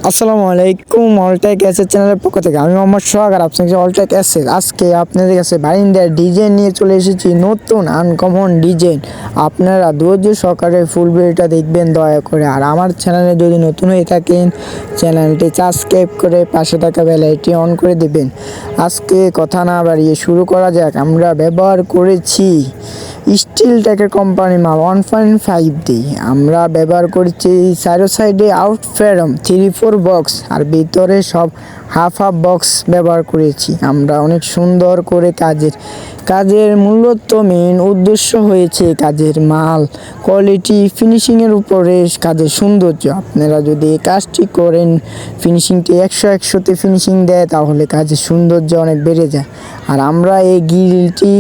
আসসালামু আলাইকুম। অলটেক অ্যাসেট চ্যানেলের পক্ষ থেকে আমি মোহাম্মদ সোহাগ আর আপনাকে অলটেক অ্যাসেট আজকে আপনাদের কাছে বারিন্দার ডিজাইন নিয়ে চলে এসেছি, নতুন আনকমন ডিজাইন। আপনারা ধৈর্য সহকারে ফুল ভিডিওটা দেখবেন দয়া করে। আর আমার চ্যানেলে যদি নতুন হয়ে থাকেন চ্যানেলটি সাবস্ক্রাইব করে পাশে থাকা বেল আইকনটি অন করে দেবেন। আজকে কথা না বাড়িয়ে শুরু করা যাক। আমরা ব্যবহার করেছি স্টিল টেকের কোম্পানি মাল 1.5D। আমরা ব্যবহার করছি চারো সাইডে আউট ফ্রেম 3-4 বক্স আর ভিতরে সব হাফ বক্স ব্যবহার করেছি। আমরা অনেক সুন্দর করে কাজের মূলত মেন উদ্দেশ্য হয়েছে কাজের মাল কোয়ালিটি ফিনিশিংয়ের উপরে কাজের সৌন্দর্য। আপনারা যদি এই কাজটি করেন, ফিনিশিংটি 100-100তে ফিনিশিং দেয়, তাহলে কাজের সৌন্দর্য অনেক বেড়ে যায়। আর আমরা এই গ্রিলটি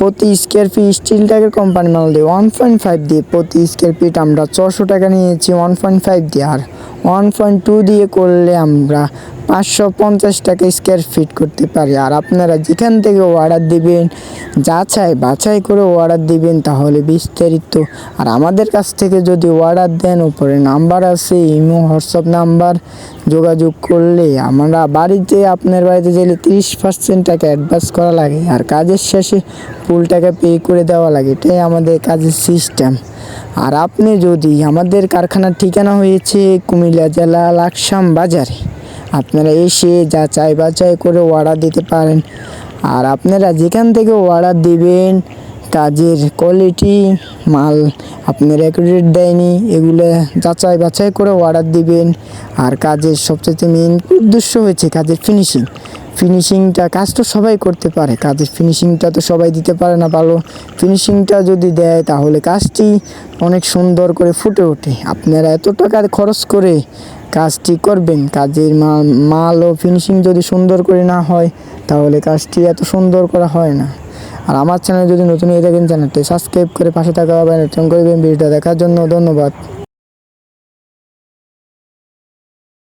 প্রতি স্কোয়ার ফিট স্টিল টেকের কোম্পানি মাল দিয়ে 1.5 দিয়ে প্রতি স্কোয়ার ফিট আমরা 400 টাকা নিয়েছি 1.5 দিয়ে। আর 1.2 দিয়ে করলে আমরা 550 টাকা স্কোয়ার ফিট করতে পারি। আর আপনারা যেখান থেকে অর্ডার দিবেন বাছাই করে অর্ডার দিবেন, তাহলে বিস্তারিত। আর আমাদের কাছ থেকে যদি অর্ডার দেন, উপরে নাম্বার আছে, ইমো হোয়াটসঅ্যাপ নাম্বার, যোগাযোগ করলে আমরা আপনার বাড়িতে গেলে 30% টাকা অ্যাডভান্স করা লাগে আর কাজের শেষে ফুল টাকা পে করে দেওয়া লাগে। এটাই আমাদের কাজের সিস্টেম। আর আপনি যদি আমাদের কারখানার ঠিকানা হয়েছে কুমিল্লা জেলা লাকসাম বাজারে, আপনারা এসে বাছাই করে অর্ডার দিতে পারেন। আর আপনারা যেখান থেকে অর্ডার দিবেন, কাজের কোয়ালিটি মাল আপনার অ্যাকুরেট দেয়নি, এগুলো বাছাই করে অর্ডার দিবেন। আর কাজের সবচেয়ে মেন উদ্দেশ্য হয়েছে কাজের ফিনিশিংটা। কাজ তো সবাই করতে পারে, কাজের ফিনিশিংটা তো সবাই দিতে পারে না ভালো। ফিনিশিংটা যদি দেয় তাহলে কাজটি অনেক সুন্দর করে ফুটে ওঠে। আপনারা এত টাকা খরচ করে কাজটি করবেন, কাজের মাল ও ফিনিশিং যদি সুন্দর করে না হয়, তাহলে কাজটি এত সুন্দর করা হয় না। আর আমার চ্যানেল যদি নতুন হয়ে থাকেন, চ্যানেলটি সাবস্ক্রাইব করে পাশে থাকা বেল আইকন করবেন। ভিডিওটা দেখার জন্য ধন্যবাদ।